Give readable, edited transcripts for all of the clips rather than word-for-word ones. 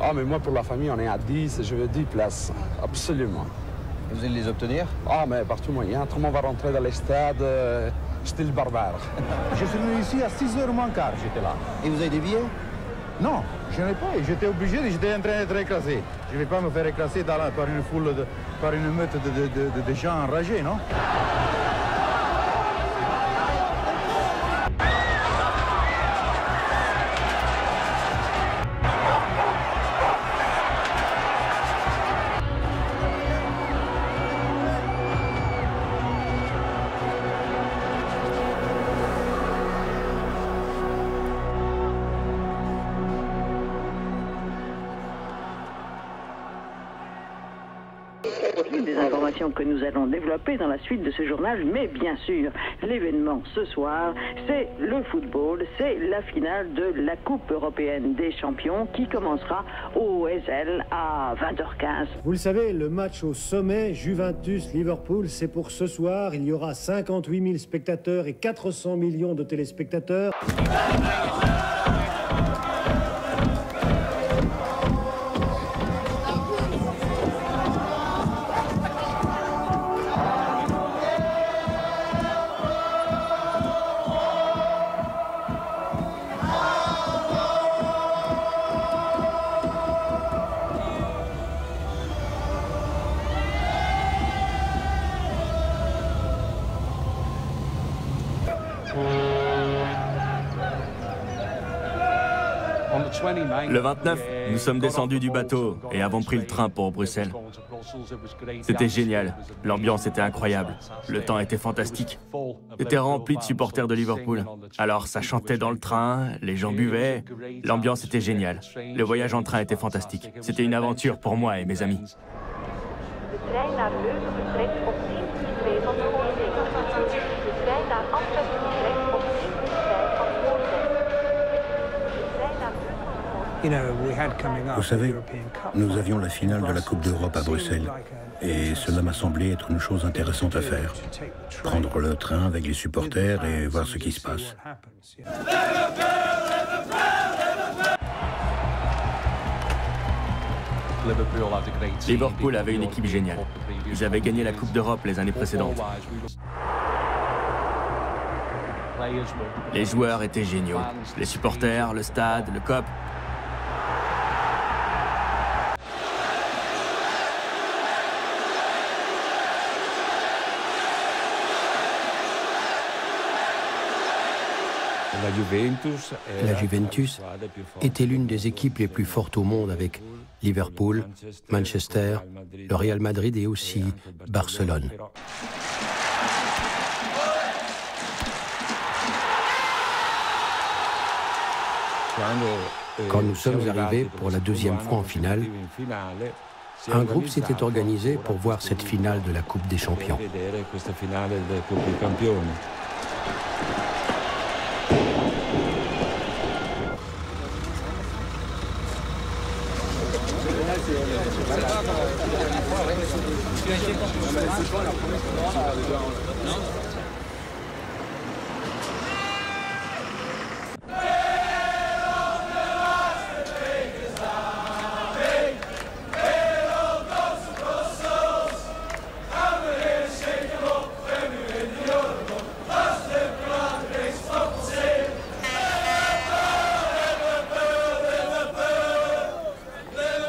Ah, mais moi, pour la famille, on est à 10, je veux 10 places, absolument. Et vous allez les obtenir? Ah, mais par tout moyen. Tout le monde va rentrer dans les stades, style barbare. Je suis venu ici à 6h moins quart, j'étais là. Et vous avez des billets? Non, je n'ai pas. J'étais obligé, j'étais en train d'être écrasé. Je ne vais pas me faire écraser par une foule, par une meute de gens enragés, non? Des informations que nous allons développer dans la suite de ce journal, mais bien sûr, l'événement ce soir, c'est le football, c'est la finale de la Coupe européenne des champions qui commencera au Ezel à 20h15. Vous le savez, le match au sommet, Juventus-Liverpool, c'est pour ce soir. Il y aura 58 000 spectateurs et 400 millions de téléspectateurs. Le 29, nous sommes descendus du bateau et avons pris le train pour Bruxelles. C'était génial, l'ambiance était incroyable, le temps était fantastique. C'était rempli de supporters de Liverpool. Alors ça chantait dans le train, les gens buvaient, l'ambiance était géniale. Le voyage en train était fantastique. C'était une aventure pour moi et mes amis. Vous savez, nous avions la finale de la Coupe d'Europe à Bruxelles, et cela m'a semblé être une chose intéressante à faire. Prendre le train avec les supporters et voir ce qui se passe. Liverpool avait une équipe géniale. Ils avaient gagné la Coupe d'Europe les années précédentes. Les joueurs étaient géniaux. Les supporters, le stade, le COP. La Juventus était l'une des équipes les plus fortes au monde avec Liverpool, Manchester, le Real Madrid et aussi Barcelone. Quand nous sommes arrivés pour la deuxième fois en finale, un groupe s'était organisé pour voir cette finale de la Coupe des Champions.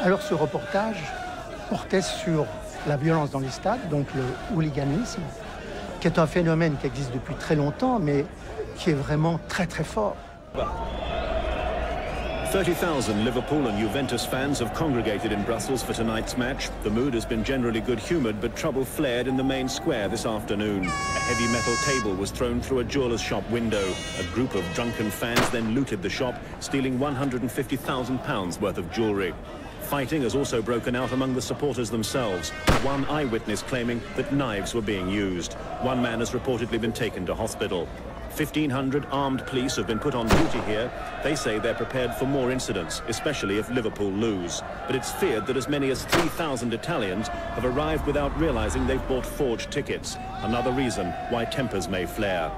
Alors ce reportage portait sur la violence dans les stades, donc le hooliganisme, qui est un phénomène qui existe depuis très longtemps, mais qui est vraiment très très fort. 30,000 Liverpool and Juventus fans have congregated in Brussels for tonight's match. The mood has been generally good-humoured, but trouble flared in the main square this afternoon. A heavy metal table was thrown through a jeweller's shop window. A group of drunken fans then looted the shop, stealing £150,000 worth of jewellery. Fighting has also broken out among the supporters themselves, one eyewitness claiming that knives were being used. One man has reportedly been taken to hospital. 1,500 armed police have been put on duty here. They say they're prepared for more incidents, especially if Liverpool lose. But it's feared that as many as 3,000 Italians have arrived without realising they've bought forged tickets. Another reason why tempers may flare.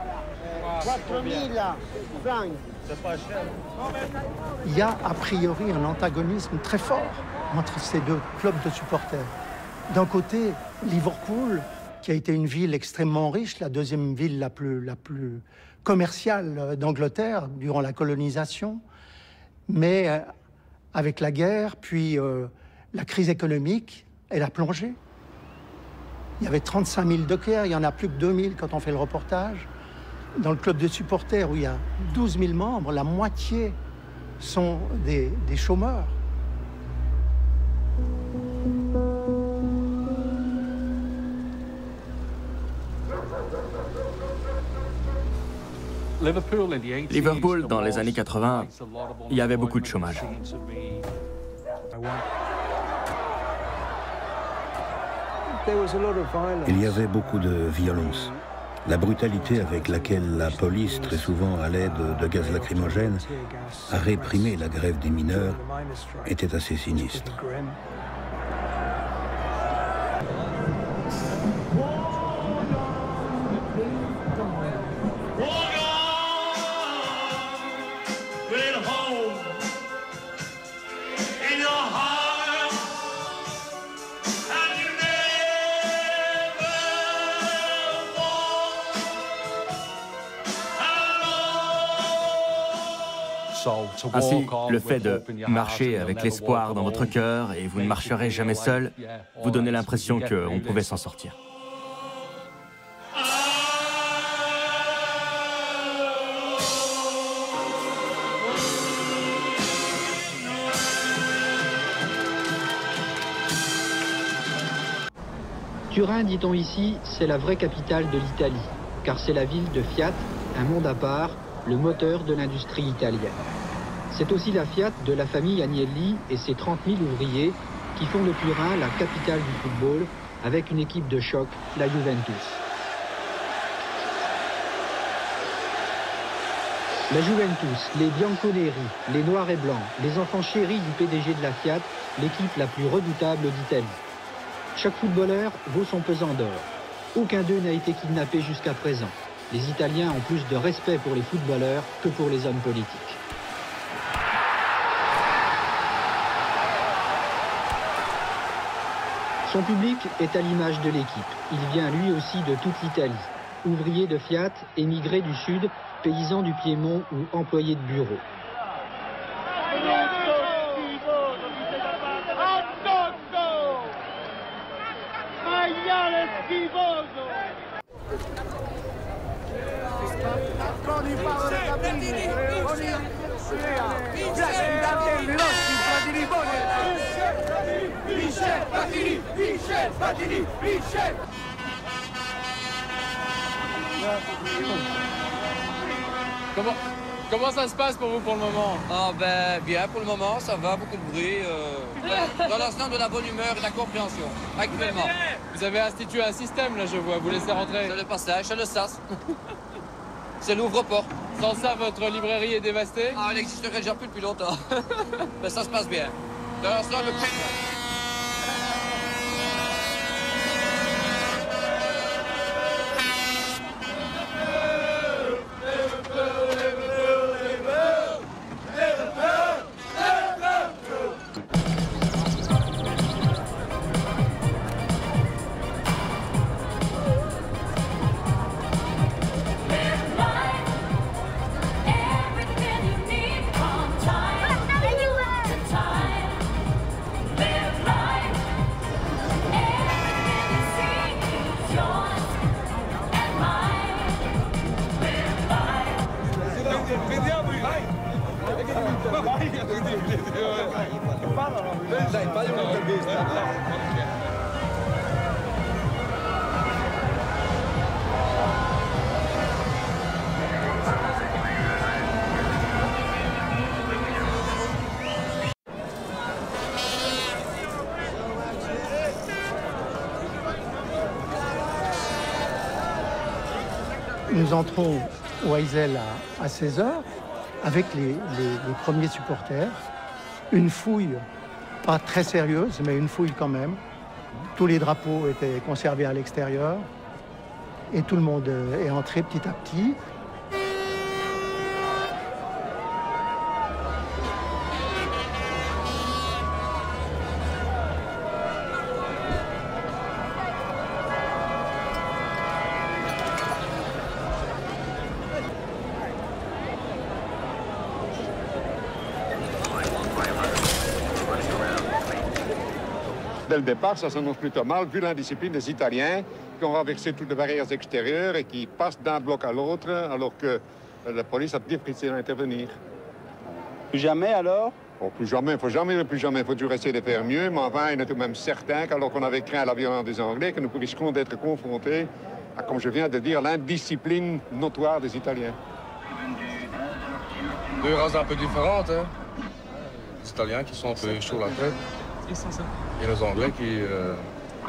Il y a a priori un antagonisme très fort entre ces deux clubs de supporters. D'un côté, Liverpool, qui a été une ville extrêmement riche, la deuxième ville la plus commerciale d'Angleterre durant la colonisation, mais avec la guerre, puis la crise économique, elle a plongé. Il y avait 35 000 dockers, il n'y en a plus que 2 000 quand on fait le reportage. Dans le club de supporters, où il y a 12 000 membres, la moitié sont des chômeurs. Liverpool, dans les années 80, il y avait beaucoup de chômage. Il y avait beaucoup de violence. La brutalité avec laquelle la police, très souvent à l'aide de gaz lacrymogène, a réprimé la grève des mineurs était assez sinistre. Ainsi, le fait de marcher avec l'espoir dans votre cœur et vous ne marcherez jamais seul, vous donnez l'impression qu'on pouvait s'en sortir. Turin, dit-on ici, c'est la vraie capitale de l'Italie, car c'est la ville de Fiat, un monde à part, le moteur de l'industrie italienne. C'est aussi la Fiat de la famille Agnelli et ses 30 000 ouvriers qui font de Turin la capitale du football avec une équipe de choc, la Juventus. La Juventus, les bianconeri, les noirs et blancs, les enfants chéris du PDG de la Fiat, l'équipe la plus redoutable d'Italie. Chaque footballeur vaut son pesant d'or. Aucun d'eux n'a été kidnappé jusqu'à présent. Les Italiens ont plus de respect pour les footballeurs que pour les hommes politiques. Son public est à l'image de l'équipe. Il vient lui aussi de toute l'Italie. Ouvrier de Fiat, émigré du Sud, paysan du Piémont ou employé de bureau. Comment ça se passe pour vous pour le moment? Ah ben bien pour le moment, ça va, beaucoup de bruit. Dans l'instant de la bonne humeur et de la compréhension, actuellement. Vous avez institué un système là, je vois, vous laissez rentrer. C'est le passage, c'est le sas. C'est l'ouvre-porte. Sans ça, votre librairie est dévastée? Ah, elle n'existerait déjà plus depuis longtemps. Mais ça se passe bien. Dans l'instant, le Nous entrons au Heysel à 16h avec les premiers supporters. Une fouille, pas très sérieuse, mais une fouille quand même. Tous les drapeaux étaient conservés à l'extérieur et tout le monde est entré petit à petit. dès le départ, ça s'annonce plutôt mal, vu l'indiscipline des Italiens qui ont renversé toutes les barrières extérieures et qui passent d'un bloc à l'autre, alors que la police a difficile à intervenir. Plus jamais, alors? Bon, plus jamais, il faut toujours essayer de faire mieux, mais enfin, il est tout de même certain qu'alors qu'on avait craint la violence des Anglais, que nous risquons d'être confrontés à, comme je viens de dire, l'indiscipline notoire des Italiens. Deux races un peu différentes, hein. Les Italiens qui sont un peu chauds la tête. Et les Anglais qui,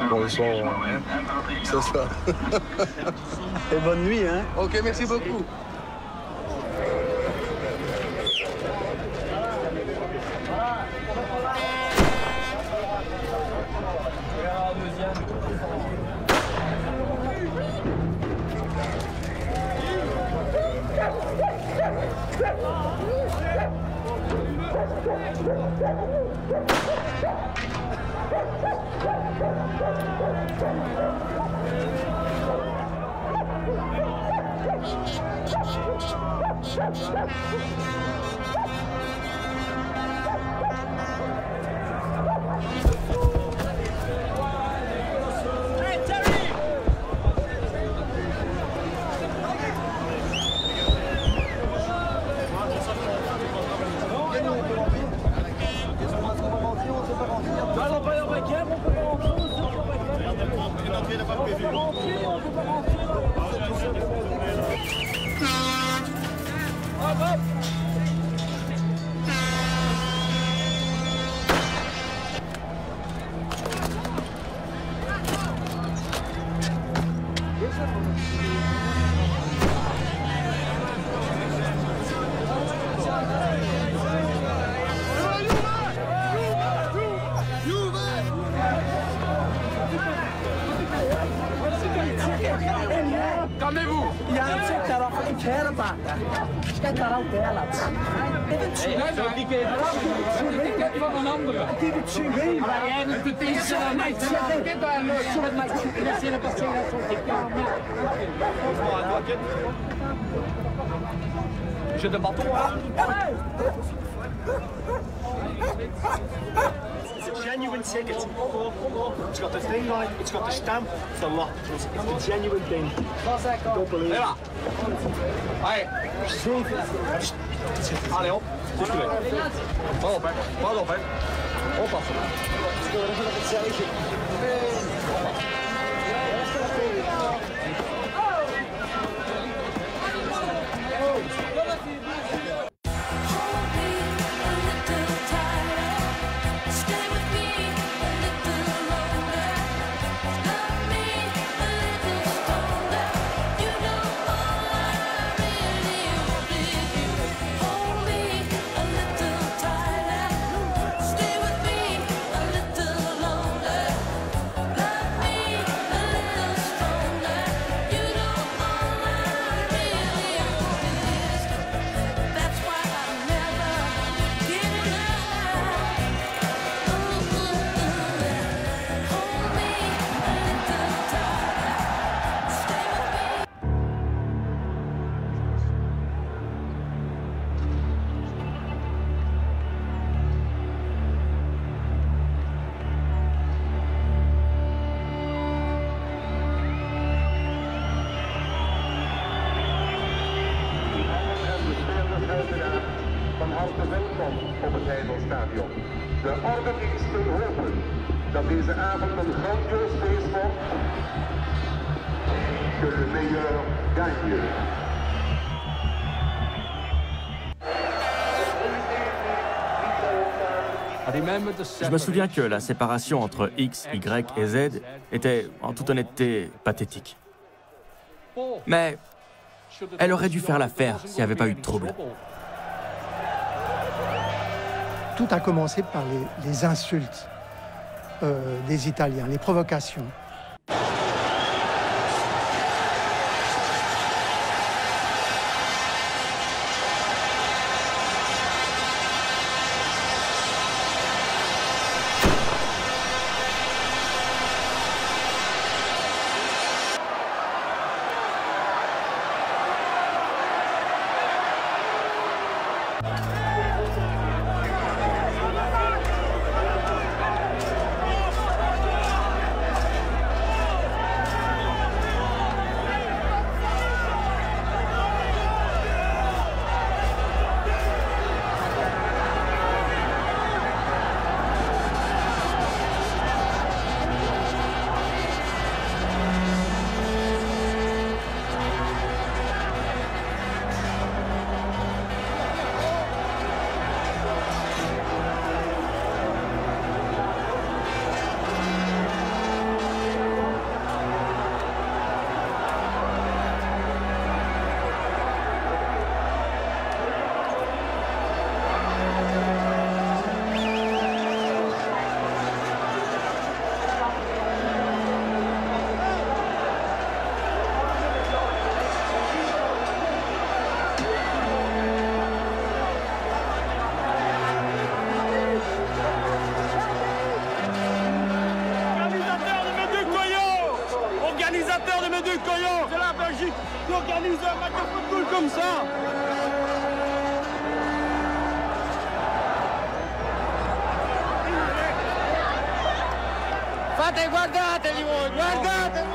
bon, ils sont... C'est ça. Et bonne nuit, hein. OK, merci beaucoup. Calmez-vous! J'ai de bâton. It's a genuine ticket. It's got the thing on it, it's got the stamp, it's the lot. It's a genuine thing. Don't believe it. Allez. Allez, hop. Pas op, hè. Pas op, hè. Oppassen. Van harte welkom op het Heidelstadion. De organisten hopen dat deze avond een grandioos feest wordt. Que le meilleur gagne. Je me souviens que la séparation entre X, Y et Z était, en toute honnêteté, pathétique. Mais elle aurait dû faire l'affaire s'il n'y avait pas eu de trouble. Tout a commencé par les insultes des Italiens, les provocations. Belgique qui organise un match de football comme ça. Fate, guardateli voi, guardateli!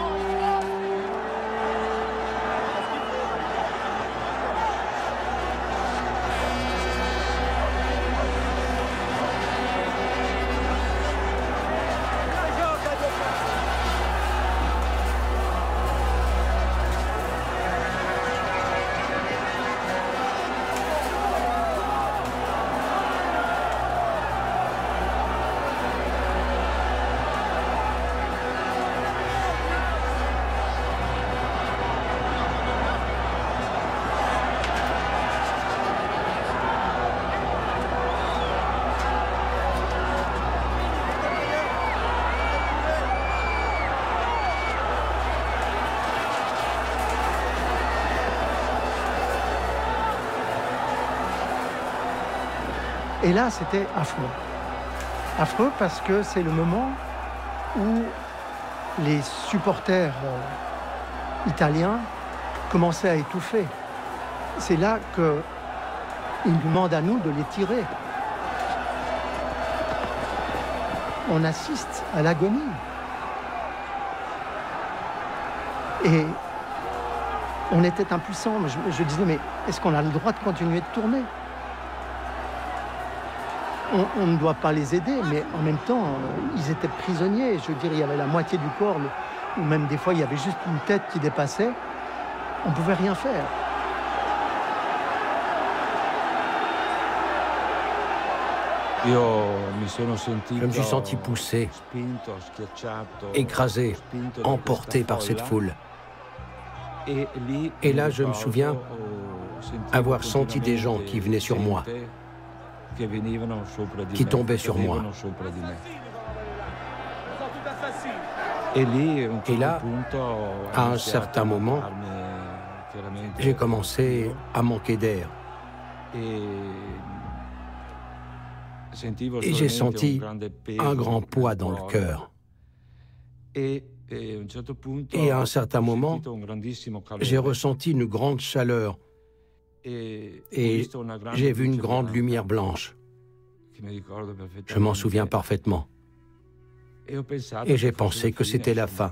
Et là, c'était affreux. Affreux parce que c'est le moment où les supporters italiens commençaient à étouffer. C'est là qu'ils demandent à nous de les tirer. On assiste à l'agonie. Et on était impuissants. Je disais, mais est-ce qu'on a le droit de continuer de tourner ? On ne doit pas les aider, mais en même temps, ils étaient prisonniers. Je veux dire, il y avait la moitié du corps, ou même des fois, il y avait juste une tête qui dépassait. On ne pouvait rien faire. Je me suis senti poussé, écrasé, emporté par cette foule. Et là, je me souviens avoir senti des gens qui venaient sur moi, qui tombaient sur moi. Et là, à un certain moment, j'ai commencé à manquer d'air. Et j'ai senti un grand poids dans le cœur. Et à un certain moment, j'ai ressenti une grande chaleur. Et j'ai vu une grande lumière blanche. Je m'en souviens parfaitement. Et j'ai pensé que c'était la fin.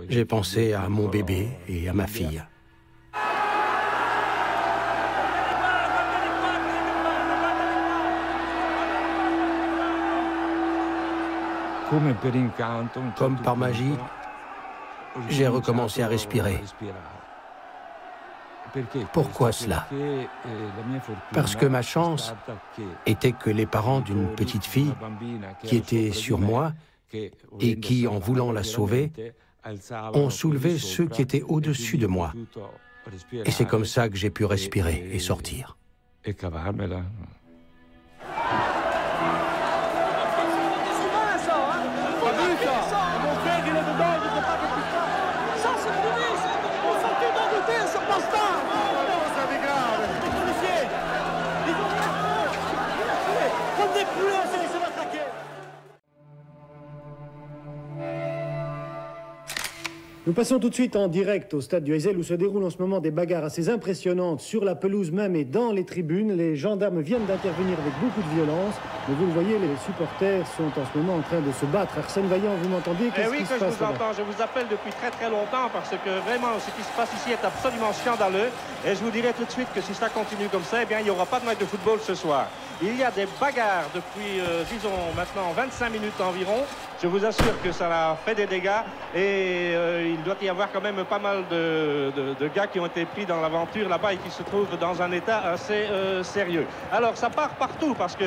J'ai pensé à mon bébé et à ma fille. Comme par magie, j'ai recommencé à respirer. Pourquoi cela? Parce que ma chance était que les parents d'une petite fille qui était sur moi et qui, en voulant la sauver, ont soulevé ceux qui étaient au-dessus de moi. Et c'est comme ça que j'ai pu respirer et sortir. Nous passons tout de suite en direct au stade du Heysel où se déroulent en ce moment des bagarres assez impressionnantes sur la pelouse même et dans les tribunes. Les gendarmes viennent d'intervenir avec beaucoup de violence. Mais vous le voyez, les supporters sont en ce moment en train de se battre. Arsène Vaillant, vous m'entendez? Qu'est-ce qui se passe? Oui, que je vous entends. Je vous appelle depuis très très longtemps parce que vraiment ce qui se passe ici est absolument scandaleux. Et je vous dirai tout de suite que si ça continue comme ça, eh bien il n'y aura pas de match de football ce soir. Il y a des bagarres depuis, disons, maintenant 25 minutes environ. Je vous assure que ça a fait des dégâts et il doit y avoir quand même pas mal de gars qui ont été pris dans l'aventure là-bas et qui se trouvent dans un état assez sérieux. Alors ça part partout parce que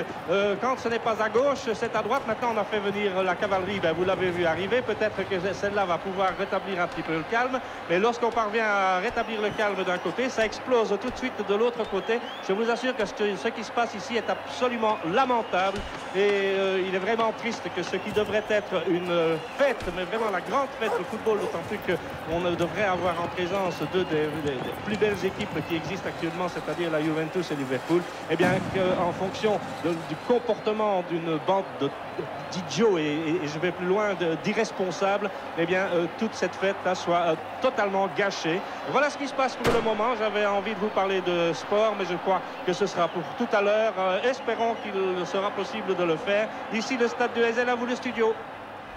quand ce n'est pas à gauche, c'est à droite. Maintenant on a fait venir la cavalerie, ben, vous l'avez vu arriver. Peut-être que celle-là va pouvoir rétablir un petit peu le calme. Mais lorsqu'on parvient à rétablir le calme d'un côté, ça explose tout de suite de l'autre côté. Je vous assure que ce qui se passe ici est absolument lamentable et il est vraiment triste que ce qui devrait être être une fête, mais vraiment la grande fête de football, d'autant plus qu'on devrait avoir en présence deux des plus belles équipes qui existent actuellement, c'est-à-dire la Juventus et Liverpool. Eh bien, en fonction du comportement d'une bande d'idiots et je vais plus loin, d'irresponsables, eh bien, toute cette fête-là soit totalement gâchée. Voilà ce qui se passe pour le moment. J'avais envie de vous parler de sport, mais je crois que ce sera pour tout à l'heure. Espérons qu'il sera possible de le faire. Ici, le stade de Heysel, à vous le studio.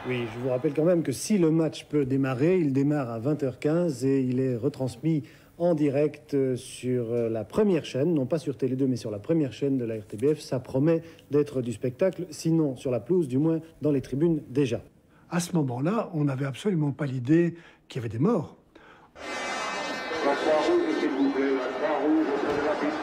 Oui, je vous rappelle quand même que si le match peut démarrer, il démarre à 20h15 et il est retransmis en direct sur la première chaîne, non pas sur Télé 2, mais sur la première chaîne de la RTBF. Ça promet d'être du spectacle, sinon sur la pelouse, du moins dans les tribunes déjà. À ce moment-là, on n'avait absolument pas l'idée qu'il y avait des morts. La Croix-Rouge, s'il vous plaît, la Croix-Rouge, au sein de la piste.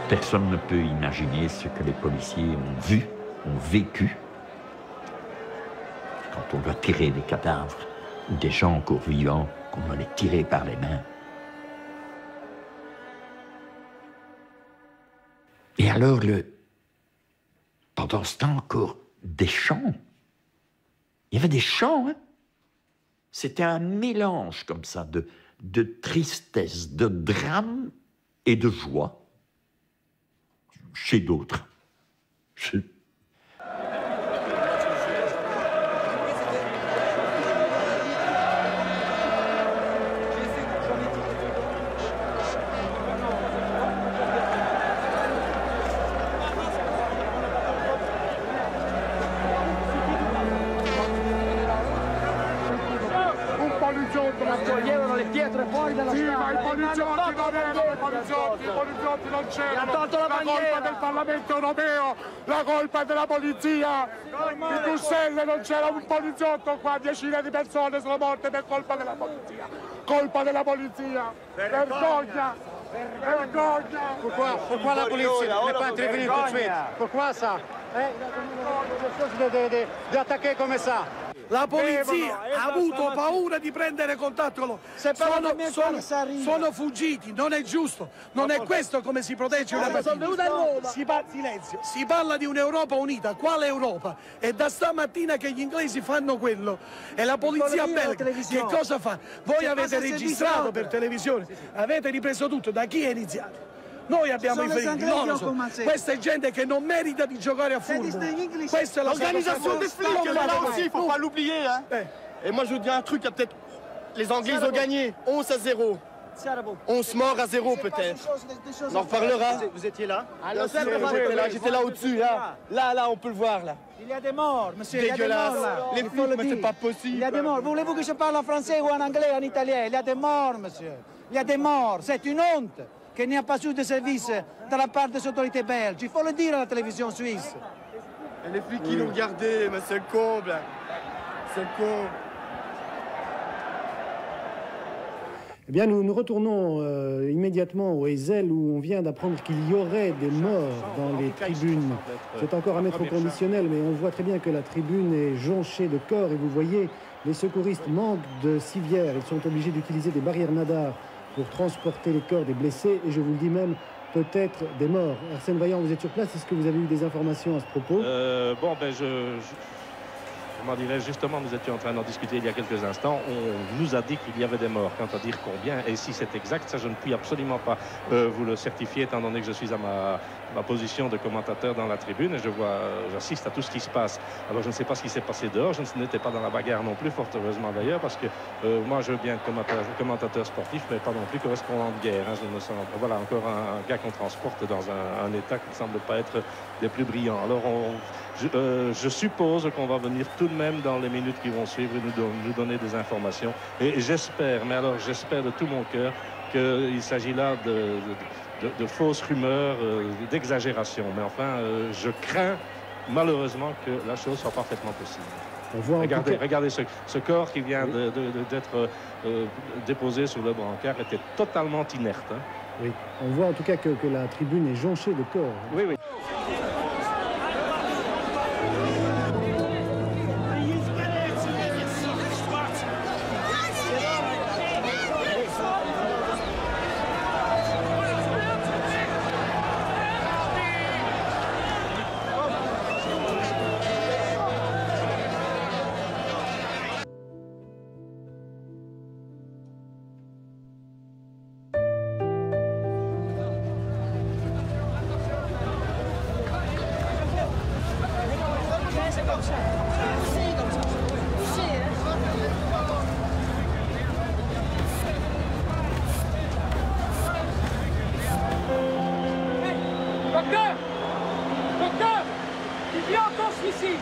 Personne ne peut imaginer ce que les policiers ont vu, ont vécu, quand on doit tirer des cadavres ou des gens encore vivants, qu'on doit les tirer par les mains. Et alors, pendant ce temps encore, des chants. Il y avait des chants, hein? C'était un mélange comme ça de tristesse, de drame et de joie. Chez d'autres. Toglievano le pietre fuori dalla strada. Sì, ma i poliziotti non erano i poliziotti non c'erano. La colpa del Parlamento europeo, la colpa è della polizia. In Bruxelles non c'era un poliziotto qua, decine di persone sono morte per colpa della polizia. Colpa della polizia. Vergogna. Vergogna. Pourquoi la police n'est pas intervenue tout de suite? Pourquoi ça? Di attaquer come ça? La polizia ha avuto paura di prendere contatto con loro. Sono fuggiti, non è giusto. Non è questo come si protegge una partita. Silenzio. Si parla di un'Europa unita. Quale Europa? È da stamattina che gli inglesi fanno quello. E la polizia belga che cosa fa? Voi avete registrato per televisione, avete ripreso tutto. Da chi è iniziato? Noi abbiamo i feriti, loro sono. Questa è gente che non merita di giocare a football. Questa è l'organisation des flics, elle est là aussi, il faut pas l'oublier. Hein. Et moi je vous dis un truc, peut-être les Anglais ils ont gagné 11-0. 11 morts à 0 peut-être. On en reparlera. Vous étiez là? J'étais là au-dessus, là. Là, on peut le voir là. Il y a des morts, monsieur. Dégueulasse. Les flics, mais c'est pas possible. Il y a des morts. Voulez-vous que je parle en français ou en anglais, en italien? Il y a des morts, monsieur. Il y a des morts. C'est une honte qu'il n'y a pas eu de service de la part des autorités belges. Il faut le dire à la télévision suisse. Et les flics qui l'ont gardé, mais c'est le comble. C'est le comble. Eh bien, nous retournons immédiatement au Heysel où on vient d'apprendre qu'il y aurait des morts dans les tribunes. C'est encore à mettre au conditionnel, mais on voit très bien que la tribune est jonchée de corps et vous voyez, les secouristes manquent de civières. Ils sont obligés d'utiliser des barrières nadars pour transporter les corps des blessés et je vous le dis même, peut-être des morts. Arsène Vaillant, vous êtes sur place, est-ce que vous avez eu des informations à ce propos? Comment dirais-je, justement, nous étions en train d'en discuter il y a quelques instants. On nous a dit qu'il y avait des morts. Quant à dire combien et si c'est exact, ça je ne puis absolument pas vous le certifier, étant donné que je suis à ma position de commentateur dans la tribune et j'assiste à tout ce qui se passe. Alors je ne sais pas ce qui s'est passé dehors. Je n'étais pas dans la bagarre non plus, fort heureusement d'ailleurs, parce que moi je veux bien être commentateur sportif, mais pas non plus correspondant de guerre. Hein. Je me sens, voilà, encore un gars qu'on transporte dans un état qui ne semble pas être des plus brillants. Alors je suppose qu'on va venir tout de même dans les minutes qui vont suivre nous donner des informations. Et j'espère, mais alors j'espère de tout mon cœur qu'il s'agit là de fausses rumeurs, d'exagération. Mais enfin, je crains malheureusement que la chose soit parfaitement possible. On voit regardez ce corps qui vient d'être déposé sur le brancard était totalement inerte. Hein. Oui, on voit en tout cas que la tribune est jonchée de corps. Oui, oui. Docteur! Docteur! Il y a encore celui-ci!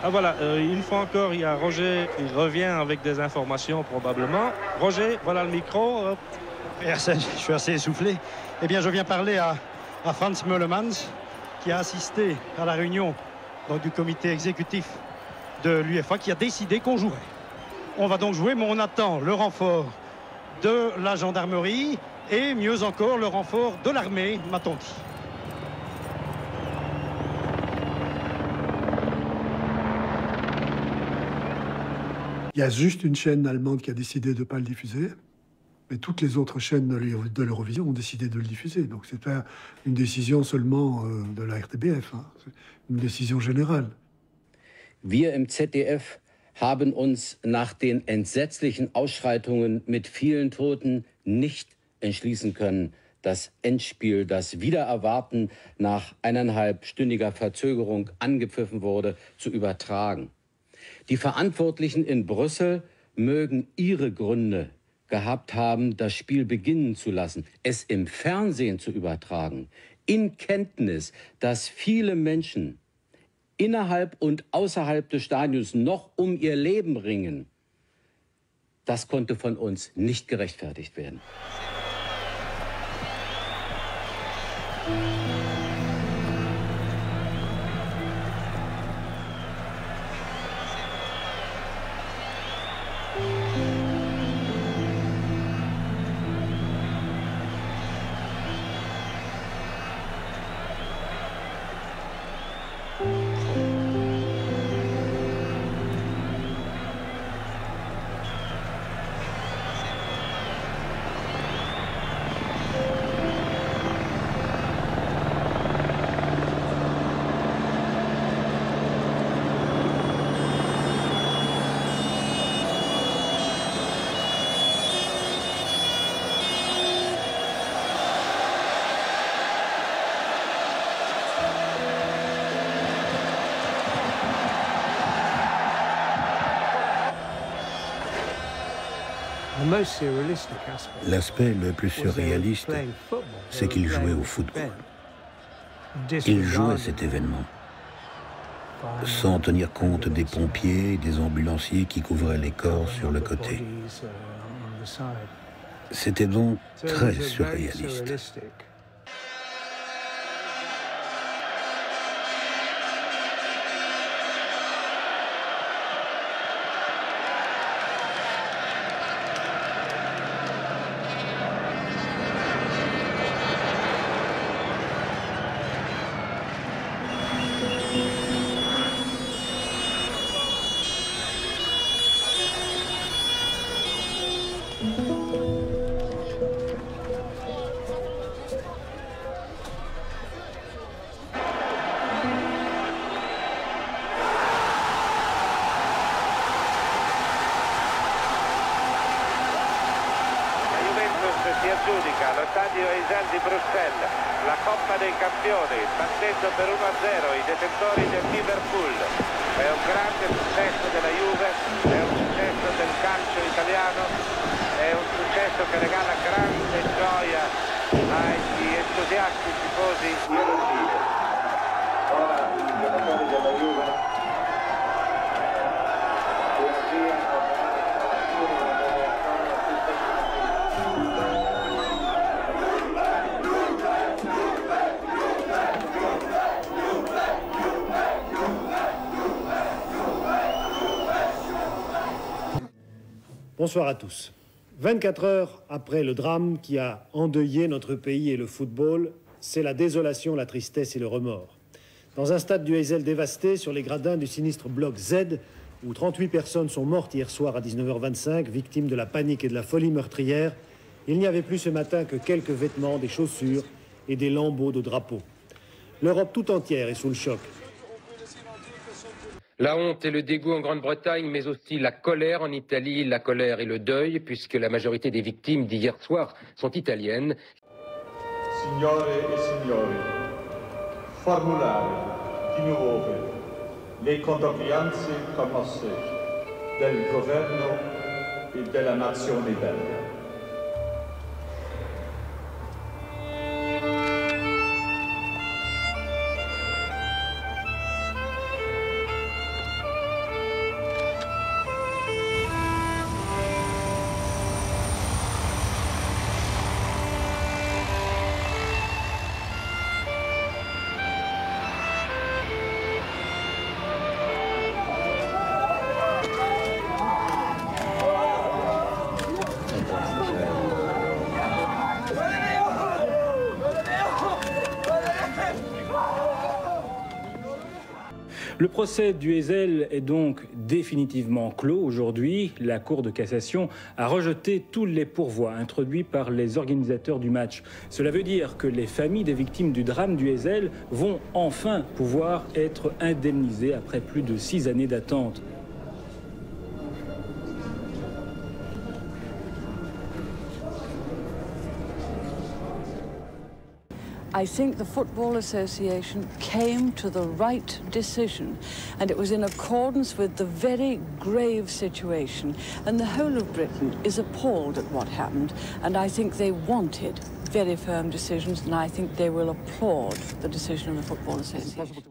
Ah voilà, une fois encore, il y a Roger qui revient avec des informations probablement. Roger, voilà le micro. Et Arsène, je suis assez essoufflé. Eh bien, je viens parler à Franz Meulemans, qui a assisté à la réunion donc, du comité exécutif de l'UEFA, qui a décidé qu'on jouerait. On va donc jouer, mais on attend le renfort de la gendarmerie et mieux encore le renfort de l'armée, m'a-t-on dit. Il y a juste une chaîne allemande qui a décidé de ne pas le diffuser, mais toutes les autres chaînes de l'Eurovision ont décidé de le diffuser. Donc c'est pas une décision seulement de la RTBF, hein. C'est une décision générale. Wir im ZDF haben uns nach den entsetzlichen Ausschreitungen mit vielen Toten nicht entschließen können, das Endspiel, das wider Erwarten nach 1,5-stündiger Verzögerung angepfiffen wurde, zu übertragen. Die Verantwortlichen in Brüssel mögen ihre Gründe gehabt haben, das Spiel beginnen zu lassen, es im Fernsehen zu übertragen, in Kenntnis, dass viele Menschen innerhalb und außerhalb des Stadions noch um ihr Leben ringen. Das konnte von uns nicht gerechtfertigt werden. L'aspect le plus surréaliste, c'est qu'il jouait au football. Il jouait cet événement, sans tenir compte des pompiers et des ambulanciers qui couvraient les corps sur le côté. C'était donc très surréaliste. si aggiudica lo stadio Eisel di Bruxelles la Coppa dei Campioni, battendo per 1-0 i detentori del Liverpool. È un grande successo della Juve, è un successo del calcio italiano, è un successo che regala grande gioia agli entusiasti tifosi ioruttini. Ora i giocatori della Juve Bonsoir à tous. 24 heures après le drame qui a endeuillé notre pays et le football, c'est la désolation, la tristesse et le remords. Dans un stade du Heysel dévasté, sur les gradins du sinistre bloc Z, où 38 personnes sont mortes hier soir à 19h25, victimes de la panique et de la folie meurtrière, il n'y avait plus ce matin que quelques vêtements, des chaussures et des lambeaux de drapeaux. L'Europe tout entière est sous le choc. La honte et le dégoût en Grande-Bretagne, mais aussi la colère en Italie, la colère et le deuil, puisque la majorité des victimes d'hier soir sont italiennes. Signore e signori, formulare di nuovo le condoglianze commosse del governo e della nazione belga. Le procès du Heysel est donc définitivement clos aujourd'hui. La Cour de cassation a rejeté tous les pourvois introduits par les organisateurs du match. Cela veut dire que les familles des victimes du drame du Heysel vont enfin pouvoir être indemnisées après plus de 6 années d'attente. I think the Football Association came to the right decision, and it was in accordance with the very grave situation. And the whole of Britain is appalled at what happened, and I think they wanted very firm decisions, and I think they will applaud the decision of the Football Association.